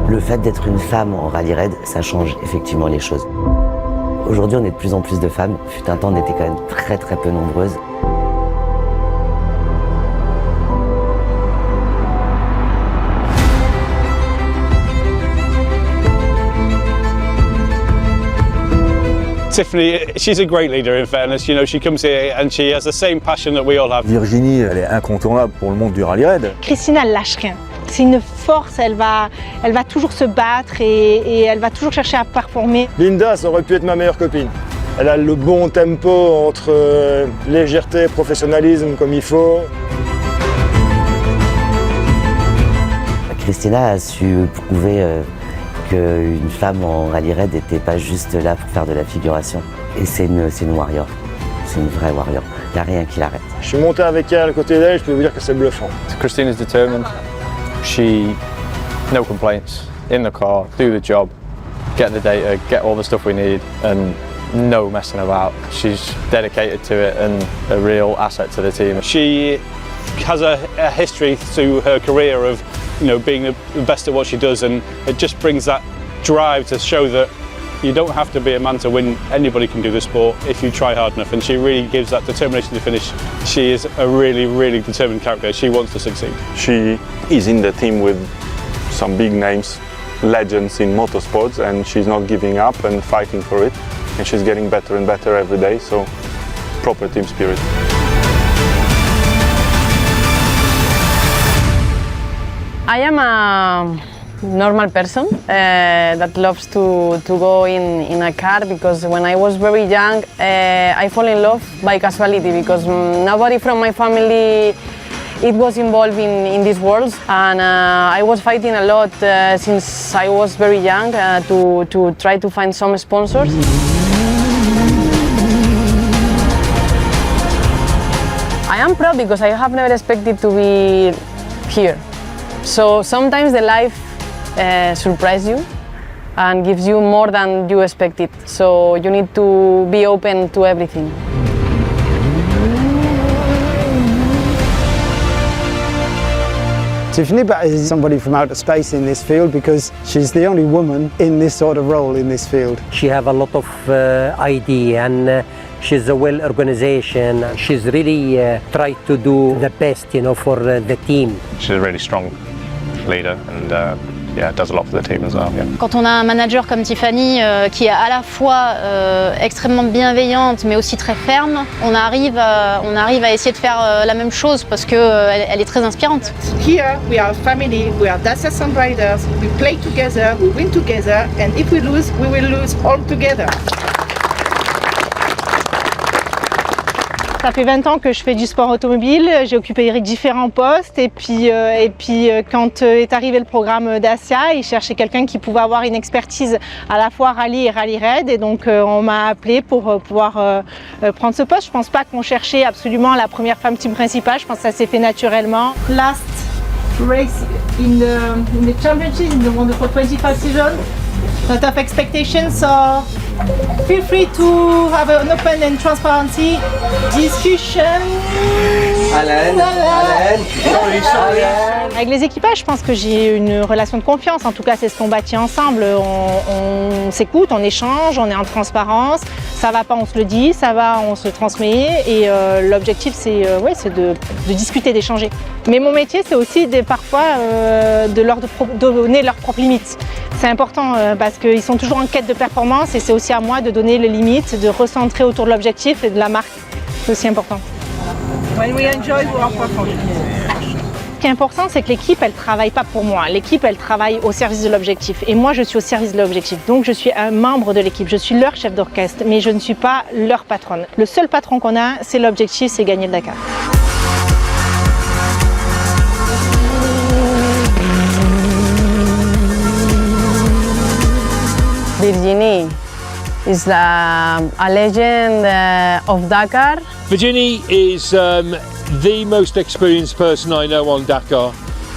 Le fait d'être une femme en rallye raid, ça change effectivement les choses. Aujourd'hui, on est de plus en plus de femmes. Fut un temps, on était quand même très peu nombreuses. Tiffany, she's a great leader in fairness. You know, she comes here and she has the same passion that we all have. Virginie, elle est incontournable pour le monde du rallye raid. Christina, elle lâche rien. C'est une force, elle va toujours se battre et elle va toujours chercher à performer. Linda, ça aurait pu être ma meilleure copine. Elle a le bon tempo entre légèreté et professionnalisme comme il faut. Christina a su prouver qu'une femme en rallye raid n'était pas juste là pour faire de la figuration. Et c'est une warrior, c'est une vraie warrior. Il n'y a rien qui l'arrête. Je suis monté avec elle à côté d'elle, je peux vous dire que c'est bluffant. Christina's determined. No complaints. In the car, do the job, get the data, get all the stuff we need, and no messing about. She's dedicated to it and a real asset to the team. She has a history through her career of, you know, being the best at what she does, and it just brings that drive to show that you don't have to be a man to win. Anybody can do the sport if you try hard enough, and she really gives that determination to finish. She is a really determined character. She wants to succeed. She is in the team with some big names, legends in motorsports, and she's not giving up and fighting for it, and she's getting better and better every day, so proper team spirit. I am a normal person that loves to go in a car, because when I was very young I fall in love by casualty, because nobody from my family was involved in these worlds, and I was fighting a lot since I was very young to try to find some sponsors. I am proud because I have never expected to be here. So sometimes the life surprises you and gives you more than you expected. So you need to be open to everything. Tiffany is somebody from outer space in this field, because she's the only woman in this sort of role in this field. She has a lot of idea, and she's a well organization. She's really tried to do the best, you know, for the team. She's a really strong leader and does a lot for the team as well. Yeah. Quand on a un manager comme Tiffany qui est à la fois extrêmement bienveillante mais aussi très ferme, on arrive à essayer de faire la même chose parce qu'elle est très inspirante. Here we are a family, we are Dacia Sun Riders, we play together, we win together, and if we lose, we will lose all together. Ça fait 20 ans que je fais du sport automobile, j'ai occupé différents postes et puis quand est arrivé le programme Dacia, ils cherchaient quelqu'un qui pouvait avoir une expertise à la fois rallye et rallye raid, et donc on m'a appelé pour pouvoir prendre ce poste. Je pense pas qu'on cherchait absolument la première femme team principale, je pense que ça s'est fait naturellement. Last race in the championship in the Wonderful 25 season. Lot of expectations, so feel free to have an open and transparency discussion. Alain. Avec les équipages, je pense que j'ai une relation de confiance. En tout cas, c'est ce qu'on bâtit ensemble. On s'écoute, on échange, on est en transparence. Ça va pas, on se le dit. Ça va, on se transmet. Et l'objectif, c'est de discuter, d'échanger. Mais mon métier, c'est aussi parfois de leur donner leurs propres limites. C'est important parce qu'ils sont toujours en quête de performance, et c'est aussi à moi de donner les limites, de recentrer autour de l'objectif et de la marque. C'est aussi important. When we enjoy, we are performing. Ce qui est important, c'est que l'équipe, elle ne travaille pas pour moi. L'équipe, elle travaille au service de l'objectif. Et moi, je suis au service de l'objectif. Donc, je suis un membre de l'équipe. Je suis leur chef d'orchestre, mais je ne suis pas leur patronne. Le seul patron qu'on a, c'est l'objectif, c'est gagner le Dakar. Virginie is a legend of Dakar. Virginie is the most experienced person I know on Dakar.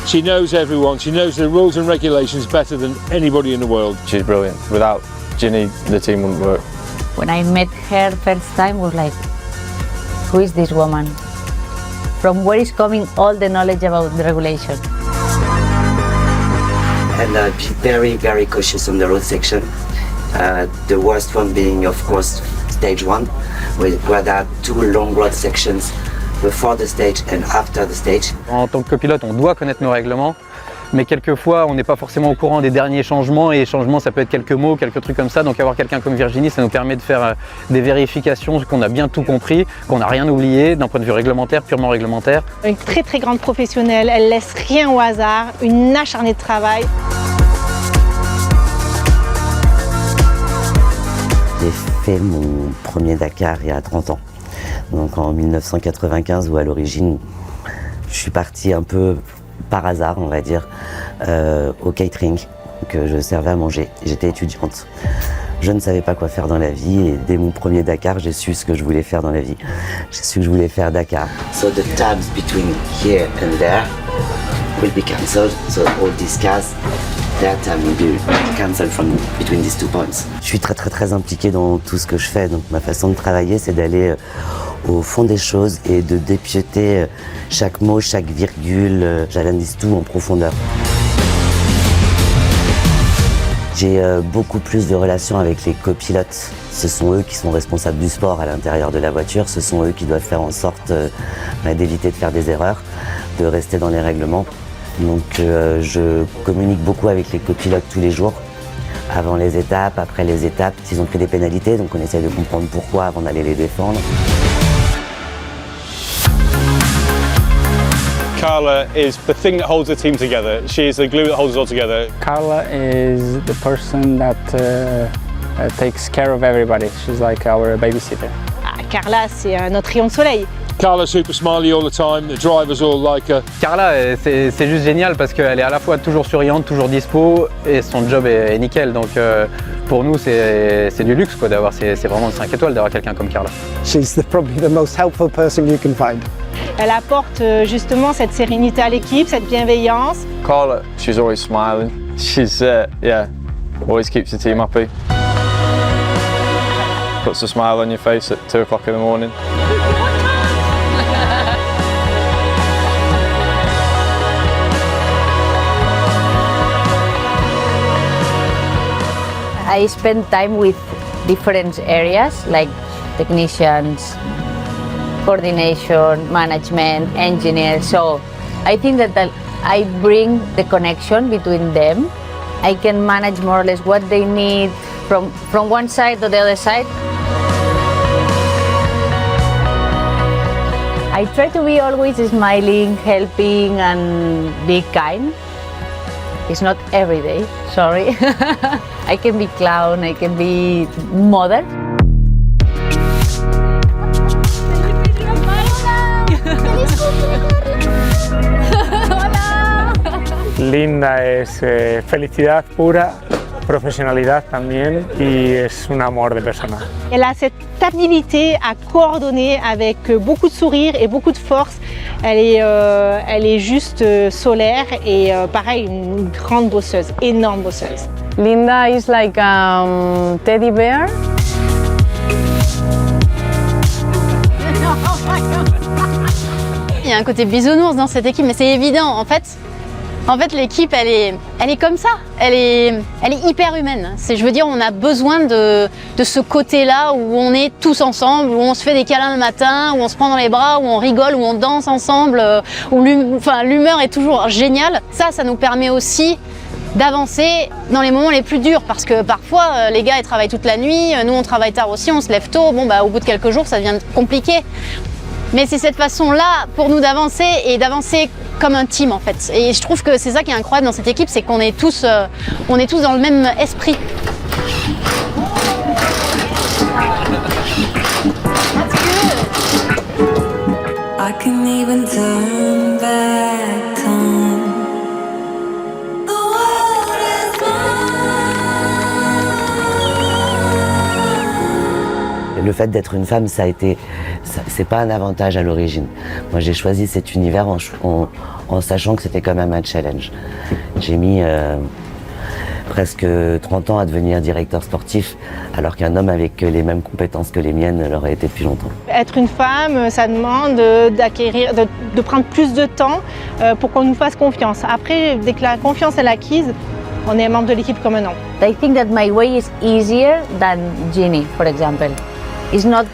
She knows everyone. She knows the rules and regulations better than anybody in the world. She's brilliant. Without Ginny, the team wouldn't work. When I met her first time, I was like, who is this woman? From where is coming all the knowledge about the regulation? and be very, very cautious on the road section. The worst one being, of course, stage 1, where there are 2 long road sections before the stage and after the stage. En tant que copilote, on doit connaître nos règlements, mais quelquefois on n'est pas forcément au courant des derniers changements, et les changements ça peut être quelques mots, quelques trucs comme ça, donc avoir quelqu'un comme Virginie, ça nous permet de faire des vérifications, qu'on a bien tout compris, qu'on n'a rien oublié d'un point de vue réglementaire, purement réglementaire. Une très très grande professionnelle, elle laisse rien au hasard, une acharnée de travail. J'ai fait mon premier Dakar il y a 30 ans, donc en 1995, où à l'origine je suis partie un peu par hasard, on va dire, au catering, que je servais à manger. J'étais étudiante. Je ne savais pas quoi faire dans la vie, et dès mon premier Dakar, j'ai su ce que je voulais faire dans la vie. J'ai su que je voulais faire Dakar. So the times between here and there will be cancelled, so all these cars, their time will be cancelled from between these 2 points. Je suis très impliquée dans tout ce que je fais, donc ma façon de travailler, c'est d'aller au fond des choses et de dépiauter chaque mot, chaque virgule. J'analyse tout en profondeur. J'ai beaucoup plus de relations avec les copilotes. Ce sont eux qui sont responsables du sport à l'intérieur de la voiture. Ce sont eux qui doivent faire en sorte d'éviter de faire des erreurs, de rester dans les règlements. Donc je communique beaucoup avec les copilotes tous les jours, avant les étapes, après les étapes. S'ils ont pris des pénalités, donc on essaie de comprendre pourquoi avant d'aller les défendre. Carla is the thing that holds the team together. She is the glue that holds us all together. Carla is the person that takes care of everybody. She's like our babysitter. Carla, c'est notre rayon de soleil. Carla super smiley all the time, the drivers all like her. Carla, c'est juste génial parce qu'elle est à la fois toujours souriante, toujours dispo, et son job est nickel. Donc pour nous, c'est du luxe quoi, d'avoir, c'est vraiment 5 étoiles d'avoir quelqu'un comme Carla. She's probably the most helpful person you can find. Elle apporte justement cette sérénité à l'équipe, cette bienveillance. Carla, she's always smiling. She's, yeah, always keeps the team happy. Puts a smile on your face at 2 o'clock in the morning. I spend time with different areas like technicians, coordination, management, engineers. So I think that I bring the connection between them. I can manage more or less what they need from one side to the other side. I try to be always smiling, helping, and be kind. It's not every day, sorry. I can be clown, I can be mother. Linda es felicidad pura, profesionalidad también, y es un amor de persona. Elle a cette habilité à coordonner avec beaucoup de sourire et beaucoup de force. Elle est juste solaire et pareil, une grande bosseuse, énorme bosseuse. Linda is like a teddy bear. Il y a un côté bisounours dans cette équipe, mais c'est évident. En fait, l'équipe, elle est comme ça. Elle est hyper humaine. Je veux dire, on a besoin de ce côté-là où on est tous ensemble, où on se fait des câlins le matin, où on se prend dans les bras, où on rigole, où on danse ensemble, où l'humeur est toujours géniale. Ça nous permet aussi d'avancer dans les moments les plus durs, parce que parfois les gars ils travaillent toute la nuit, nous on travaille tard aussi, on se lève tôt, bon bah au bout de quelques jours ça devient compliqué. Mais c'est cette façon-là pour nous d'avancer et d'avancer comme un team en fait. Et je trouve que c'est ça qui est incroyable dans cette équipe, c'est qu'on est tous dans le même esprit. I can even turn back time. Le fait d'être une femme, c'est pas un avantage à l'origine. Moi, j'ai choisi cet univers en sachant que c'était quand même un challenge. J'ai mis presque 30 ans à devenir directeur sportif, alors qu'un homme avec les mêmes compétences que les miennes l'aurait été depuis longtemps. Être une femme, ça demande de prendre plus de temps pour qu'on nous fasse confiance. Après, dès que la confiance est acquise, on est membre de l'équipe comme un an. I think that my way is easier than Ginny, for example. It's not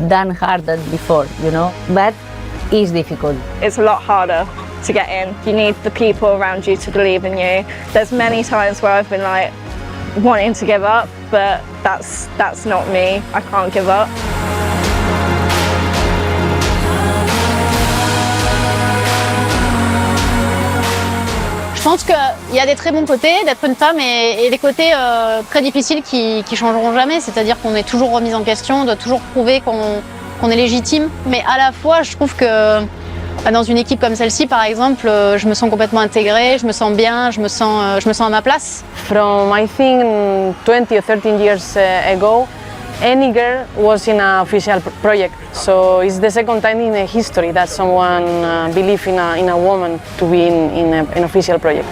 done hard than before, you know, but it's difficult. It's a lot harder to get in. You need the people around you to believe in you. There's many times where I've been like wanting to give up, but that's not me. I can't give up. Je pense qu'il y a des très bons côtés d'être une femme et des côtés très difficiles qui changeront jamais. C'est-à-dire qu'on est toujours remise en question, on doit toujours prouver qu'on est légitime. Mais à la fois, je trouve que dans une équipe comme celle-ci, par exemple, je me sens complètement intégrée, je me sens bien, je me sens à ma place. From I think 20 or 13 years ago, any girl was in an official project. So it's the second time in history that someone believed in a woman to be in an official project.